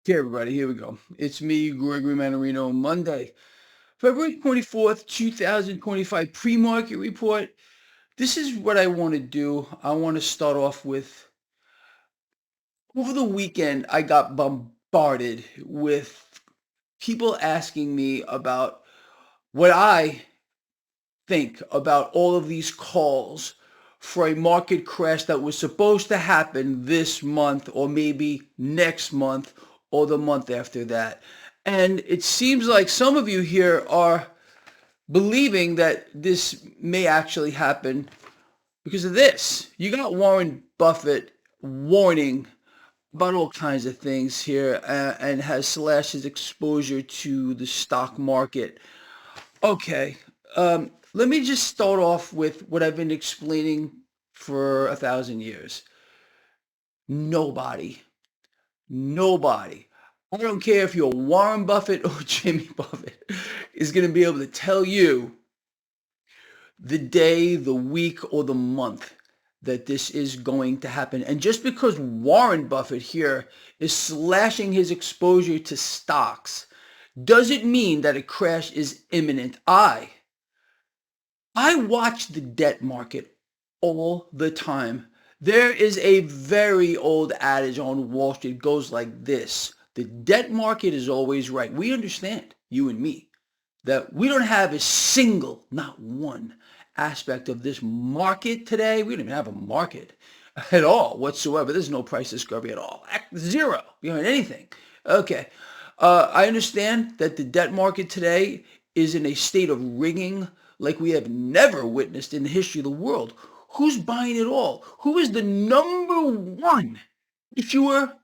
Okay, everybody, here we go. It's me, Gregory Mannarino, Monday, February 24th, 2025 pre-market report. This is what I want to do. I want to start off with, over the weekend, I got bombarded with people asking me about what I think about all of these calls for a market crash that was supposed to happen this month or maybe next month or the month after that. And it seems like some of you here are believing that this may actually happen because of this. You got Warren Buffett warning about all kinds of things here and has slashed his exposure to the stock market. Okay, let me just start off with what I've been explaining for 1,000 years. Nobody, nobody, I don't care if you're Warren Buffett or Jimmy Buffett, is going to be able to tell you the day, the week, or the month that this is going to happen. And just because Warren Buffett here is slashing his exposure to stocks doesn't mean that a crash is imminent. I watch the debt market all the time. There is a very old adage on Wall Street. It goes like this. The debt market is always right. We understand, you and me, that we don't have a single, not one aspect of this market today. We don't even have a market at all whatsoever. There's no price discovery at all. Zero. You know, anything. Okay. I understand that the debt market today is in a state of rigging like we have never witnessed in the history of the world. Who's buying it all? Who is the number one issuer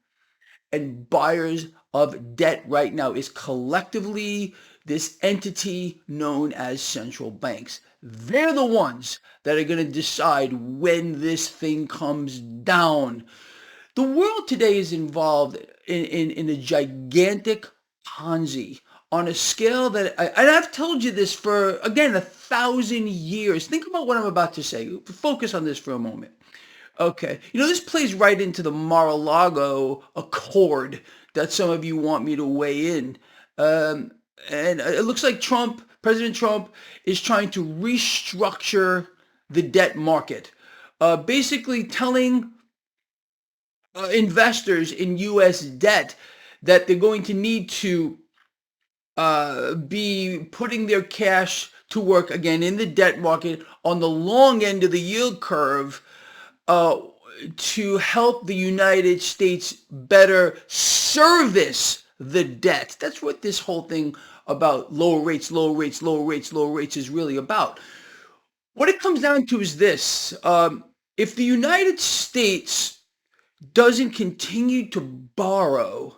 and buyers of debt right now? Is collectively this entity known as central banks. They're the ones that are going to decide when this thing comes down. The world today is involved in a gigantic Ponzi on a scale that, and I've told you this for, again, 1,000 years. Think about what I'm about to say. Focus on this for a moment. Okay. You know, this plays right into the Mar-A-Lago Accord that some of you want me to weigh in. And it looks like President Trump, is trying to restructure the debt market, basically telling investors in U.S. debt that they're going to need to be putting their cash to work again in the debt market on the long end of the yield curve uh, to help the United States better service the debt. That's what this whole thing about lower rates, lower rates, lower rates, lower rates is really about. What it comes down to is this. If the United States doesn't continue to borrow,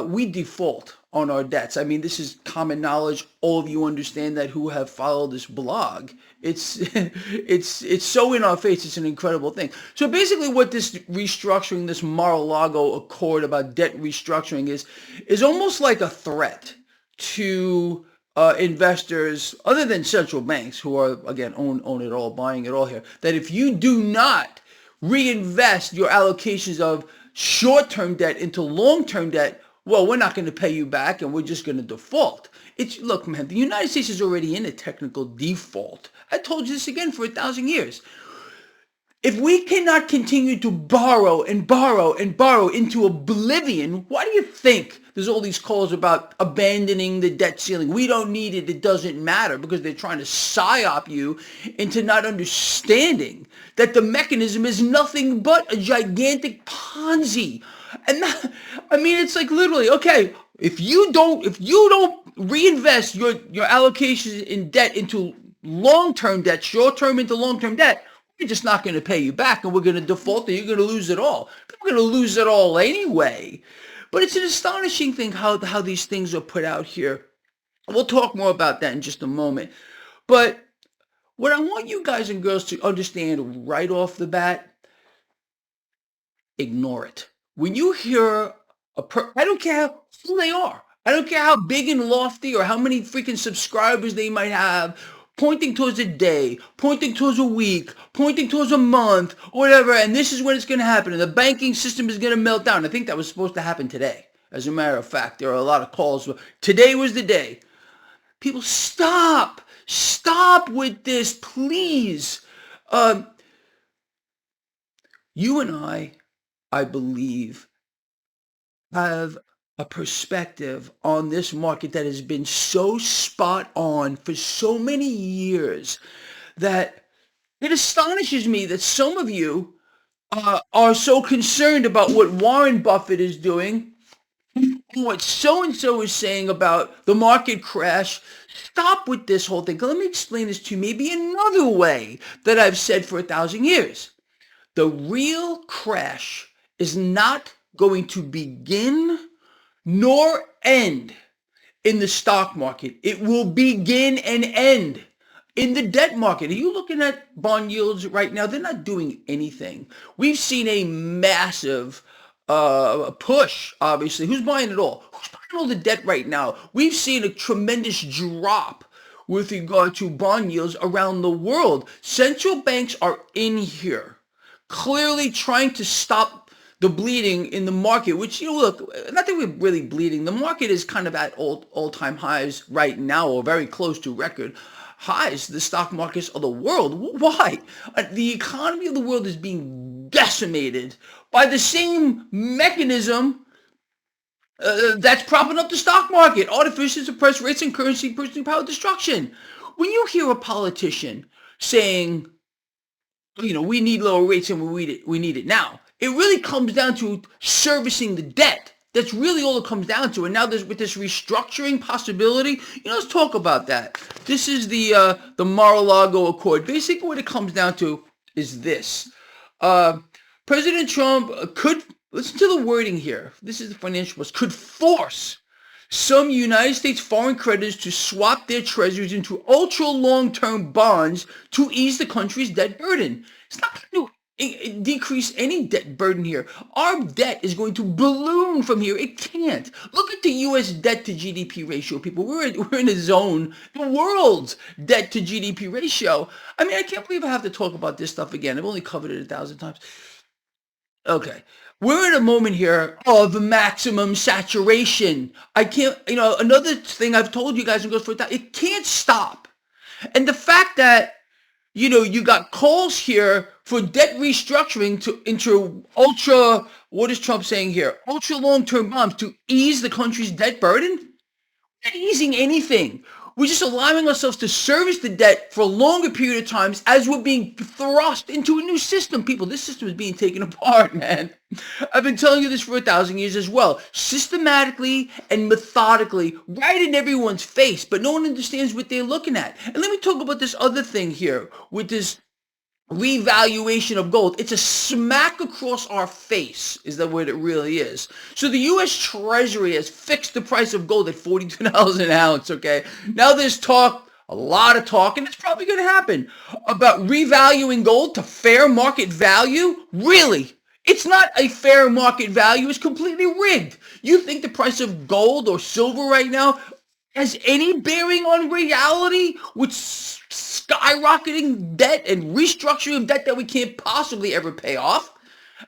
we default on our debts. I mean, this is common knowledge. All of you understand that who have followed this blog. It's it's so in our face. It's an incredible thing. So basically, what this restructuring, this Mar-a-Lago Accord about debt restructuring is almost like a threat to investors, other than central banks, who are again own it all, buying it all here. That if you do not reinvest your allocations of short-term debt into long-term debt, well, we're not going to pay you back and we're just going to default. Look, man, the United States is already in a technical default. I told you this again for 1,000 years. If we cannot continue to borrow and borrow and borrow into oblivion, why do you think there's all these calls about abandoning the debt ceiling? We don't need it. It doesn't matter, because they're trying to psyop you into not understanding that the mechanism is nothing but a gigantic Ponzi. And I mean, it's like literally, okay, if you don't reinvest your allocations in debt into long-term debt, short-term into long-term debt, we're just not going to pay you back, and we're going to default, and you're going to lose it all. We're going to lose it all anyway. But it's an astonishing thing how these things are put out here. We'll talk more about that in just a moment. But what I want you guys and girls to understand right off the bat, ignore it. When you hear I don't care who they are. I don't care how big and lofty or how many freaking subscribers they might have, pointing towards a day, pointing towards a week, pointing towards a month, or whatever, and this is when it's going to happen, and the banking system is going to melt down. I think that was supposed to happen today. As a matter of fact, there are a lot of calls. Today was the day. People, stop with this, please. Um, you and I believe, have a perspective on this market that has been so spot on for so many years that it astonishes me that some of you are so concerned about what Warren Buffett is doing, what so and so is saying about the market crash. Stop with this whole thing. Let me explain this to you maybe another way that I've said for 1,000 years. The real crash is not going to begin nor end in the stock market. It will begin and end in the debt market. Are you looking at bond yields right now? They're not doing anything. We've seen a massive push, obviously. Who's buying it all? Who's buying all the debt right now? We've seen a tremendous drop with regard to bond yields around the world. Central banks are in here, clearly trying to stop the bleeding in the market, which, look, not that we're really bleeding. The market is kind of at all-time highs right now, or very close to record highs, the stock markets of the world. Why? The economy of the world is being decimated by the same mechanism that's propping up the stock market: artificially suppressed rates and currency, purchasing power destruction. When you hear a politician saying, we need lower rates and we need it now, it really comes down to servicing the debt. That's really all it comes down to. And now with this restructuring possibility, let's talk about that. This is the Mar-A-Lago Accord. Basically, what it comes down to is this. President Trump could, listen to the wording here. This is the Financial Post, could force some United States foreign creditors to swap their treasuries into ultra long-term bonds to ease the country's debt burden. It's not going to decrease any debt burden here. Our debt is going to balloon from here. It can't. Look at the U.S. debt to GDP ratio, people. We're in a zone, the world's debt to GDP ratio. I mean, I can't believe I have to talk about this stuff again. I've only covered it 1,000 times. Okay. We're in a moment here of maximum saturation. I can't, another thing I've told you guys and goes for that, it can't stop. And the fact that, you got calls here for debt restructuring into ultra, what is Trump saying here? Ultra long-term bonds to ease the country's debt burden? We're not easing anything. We're just allowing ourselves to service the debt for a longer period of times as we're being thrust into a new system. People, this system is being taken apart, man. I've been telling you this for 1,000 years as well. Systematically and methodically, right in everyone's face, but no one understands what they're looking at. And let me talk about this other thing here with this revaluation of gold. It's a smack across our face, is the word it really is. So the U.S. Treasury has fixed the price of gold at $42 an ounce, okay? Now there's talk, a lot of talk, and it's probably going to happen, about revaluing gold to fair market value. Really? It's not a fair market value. It's completely rigged. You think the price of gold or silver right now has any bearing on reality with skyrocketing debt and restructuring of debt that we can't possibly ever pay off?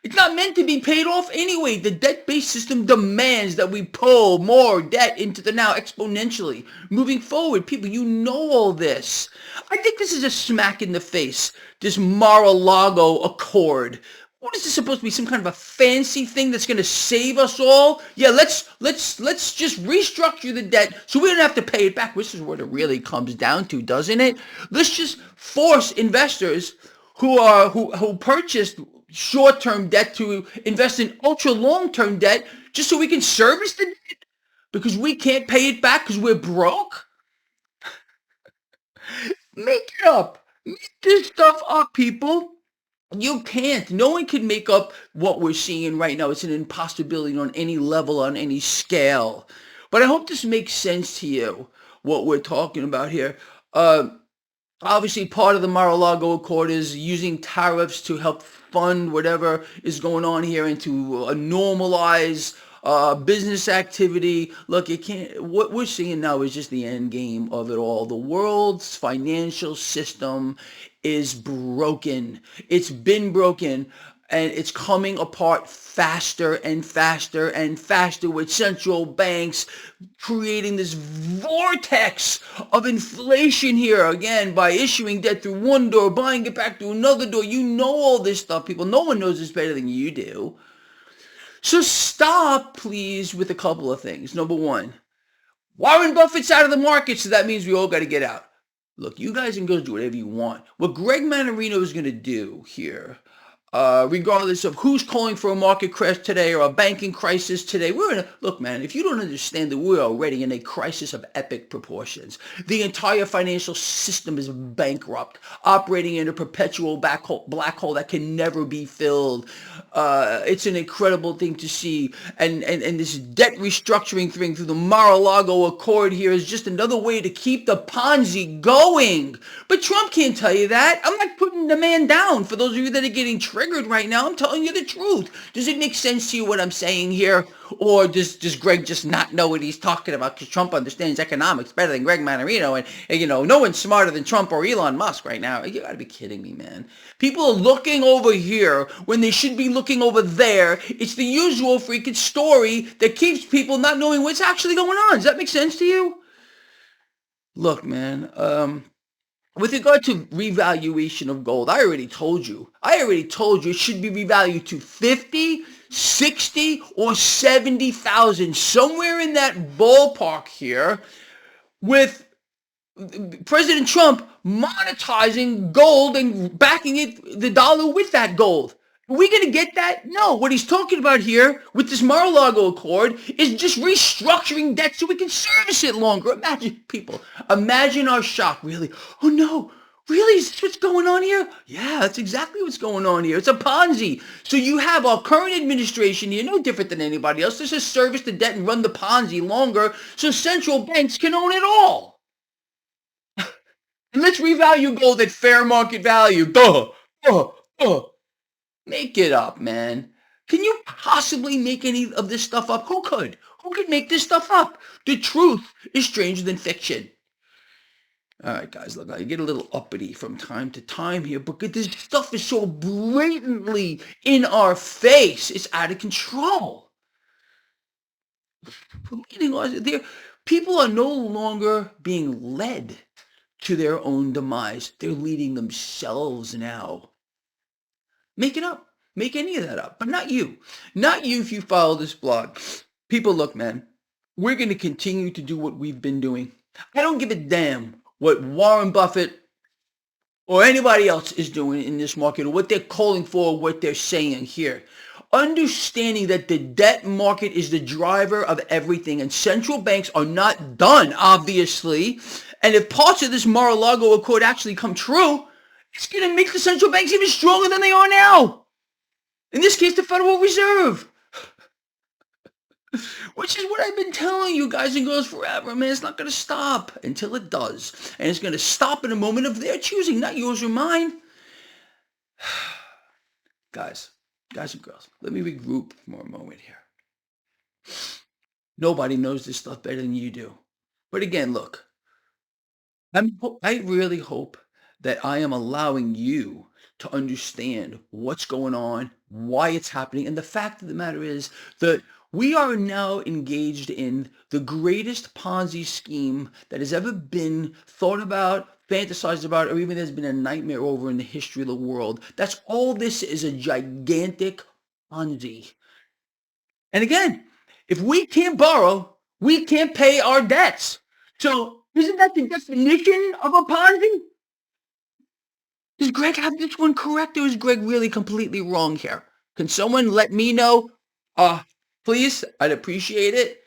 It's not meant to be paid off anyway. The debt-based system demands that we pull more debt into the now exponentially. Moving forward, people, you know all this. I think this is a smack in the face, this Mar-A-Lago Accord. What is this supposed to be? Some kind of a fancy thing that's going to save us all? Yeah, let's just restructure the debt so we don't have to pay it back. Which is what it really comes down to, doesn't it? Let's just force investors who purchased short-term debt to invest in ultra long-term debt just so we can service the debt because we can't pay it back because we're broke. Make it up. Make this stuff up, people. You can't. No one can make up what we're seeing right now. It's an impossibility on any level, on any scale. But I hope this makes sense to you, what we're talking about here. Obviously, part of the Mar-A-Lago Accord is using tariffs to help fund whatever is going on here and to normalize business activity. Look, it can't. What we're seeing now is just the end game of it all. The world's financial system is broken. It's been broken. and it's coming apart faster and faster and faster with central banks creating this vortex of inflation here again by issuing debt through one door, buying it back through another door. You know all this stuff, people. No one knows this better than you do. So stop, please, with a couple of things. Number one, Warren Buffett's out of the market, so that means we all got to get out. Look, you guys can go do whatever you want. What Greg Mannarino is going to do here, regardless of who's calling for a market crash today or a banking crisis today, look, man, if you don't understand that we're already in a crisis of epic proportions, the entire financial system is bankrupt, operating in a perpetual black hole that can never be filled. It's an incredible thing to see. And this debt restructuring thing through the Mar-A-Lago Accord here is just another way to keep the Ponzi going. But Trump can't tell you that. I'm not putting the man down. For those of you that are getting triggered right now, I'm telling you the truth. Does it make sense to you what I'm saying here? Or does Greg just not know what he's talking about because Trump understands economics better than Greg Mannarino? And no one's smarter than Trump or Elon Musk right now. You got to be kidding me, man. People are looking over here when they should be looking over there. It's the usual freaking story that keeps people not knowing what's actually going on. Does that make sense to you? Look, man, with regard to revaluation of gold, I already told you it should be revalued to 50, 60, or 70,000, somewhere in that ballpark here, with President Trump monetizing gold and backing it, the dollar with that gold. Are we going to get that? No. What he's talking about here with this Mar-A-Lago Accord is just restructuring debt so we can service it longer. Imagine our shock, really. Oh no, really? Is this what's going on here? Yeah, that's exactly what's going on here. It's a Ponzi. So you have our current administration here, no different than anybody else. This is service the debt and run the Ponzi longer so central banks can own it all. And let's revalue gold at fair market value. Make it up, man. Can you possibly make any of this stuff up? Who could? Who could make this stuff up? The truth is stranger than fiction. All right, guys, look, I get a little uppity from time to time here, but this stuff is so blatantly in our face. It's out of control. People are no longer being led to their own demise. They're leading themselves now. Make it up. Make any of that up. But not you. Not you if you follow this blog. People, look, man, we're going to continue to do what we've been doing. I don't give a damn what Warren Buffett or anybody else is doing in this market or what they're calling for or what they're saying here. Understanding that the debt market is the driver of everything and central banks are not done, obviously. And if parts of this Mar-A-Lago Accord actually come true, it's going to make the central banks even stronger than they are now. In this case, the Federal Reserve. Which is what I've been telling you guys and girls forever, man. It's not going to stop until it does. And it's going to stop in a moment of their choosing, not yours or mine. Guys and girls, let me regroup for a moment here. Nobody knows this stuff better than you do. But again, look, I really hope that I am allowing you to understand what's going on, why it's happening, and the fact of the matter is that we are now engaged in the greatest Ponzi scheme that has ever been thought about, fantasized about, or even has been a nightmare over in the history of the world. That's all this is, a gigantic Ponzi. And again, if we can't borrow, we can't pay our debts. So isn't that the definition of a Ponzi? Does Greg have this one correct, or is Greg really completely wrong here? Can someone let me know? Please, I'd appreciate it.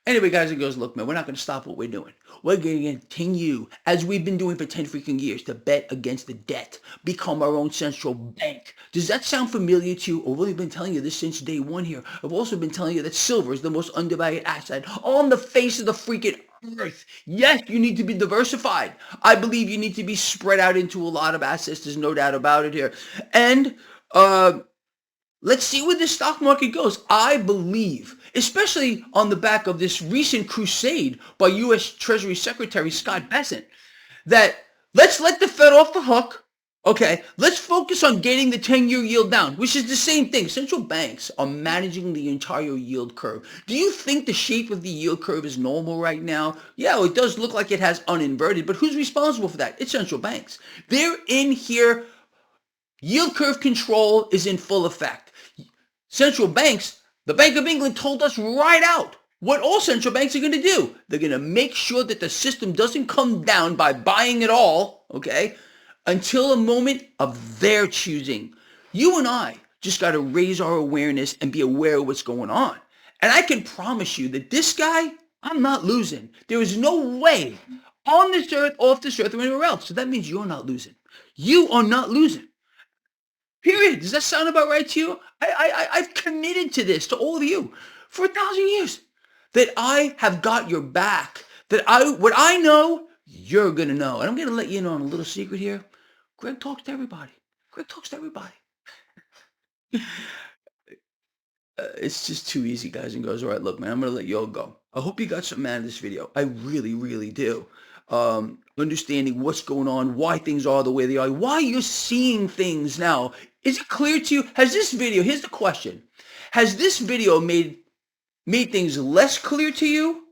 Anyway, guys and girls, look, man, we're not going to stop what we're doing. We're going to continue, as we've been doing for 10 freaking years, to bet against the debt, become our own central bank. Does that sound familiar to you? I've really been telling you this since day one here. I've also been telling you that silver is the most undervalued asset on the face of the freaking earth. Yes, you need to be diversified. I believe you need to be spread out into a lot of assets. There's no doubt about it here. And let's see where the stock market goes. I believe, especially on the back of this recent crusade by U.S. Treasury Secretary Scott Bessent, that let's let the Fed off the hook. Okay, let's focus on getting the 10-year yield down, which is the same thing. Central banks are managing the entire yield curve. Do you think the shape of the yield curve is normal right now? Yeah, it does look like it has uninverted, but who's responsible for that? It's central banks. They're in here. Yield curve control is in full effect. Central banks, the Bank of England told us right out what all central banks are going to do. They're going to make sure that the system doesn't come down by buying it all, okay, until a moment of their choosing. You and I just got to raise our awareness and be aware of what's going on. And I can promise you that this guy, I'm not losing. There is no way on this earth, off this earth, or anywhere else. So that means you're not losing. You are not losing. Period. Does that sound about right to you? I've committed to this, to all of you, for 1,000 years. That I have got your back. That what I know, you're going to know. And I'm going to let you in on a little secret here. Greg talks to everybody. Greg talks to everybody. It's just too easy, guys, and girls. All right, look, man, I'm going to let you all go. I hope you got something out of this video. I really, really do. Understanding what's going on, why things are the way they are, why you're seeing things now. Is it clear to you? Has this video, here's the question. Has this video made things less clear to you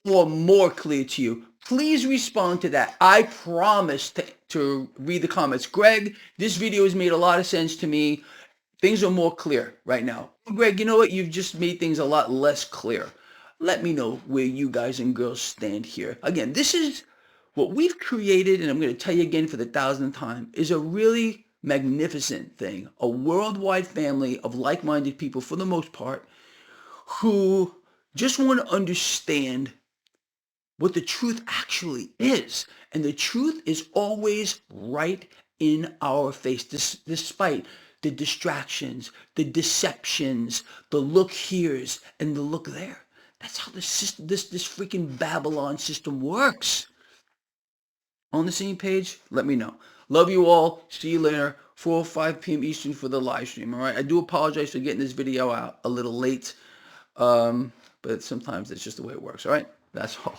or more clear to you? Please respond to that. I promise to read the comments. Greg, this video has made a lot of sense to me. Things are more clear right now. Greg, you know what? You've just made things a lot less clear. Let me know where you guys and girls stand here. Again, this is what we've created, and I'm going to tell you again for the 1,000th time, is a really magnificent thing. A worldwide family of like-minded people, for the most part, who just want to understand what the truth actually is. And the truth is always right in our face, despite the distractions, the deceptions, the look here's and the look there. That's how the system, this freaking Babylon system works. On the same page? Let me know. Love you all. See you later. 4 or 5 p.m. Eastern for the live stream. All right. I do apologize for getting this video out a little late, but sometimes it's just the way it works. All right. That's all.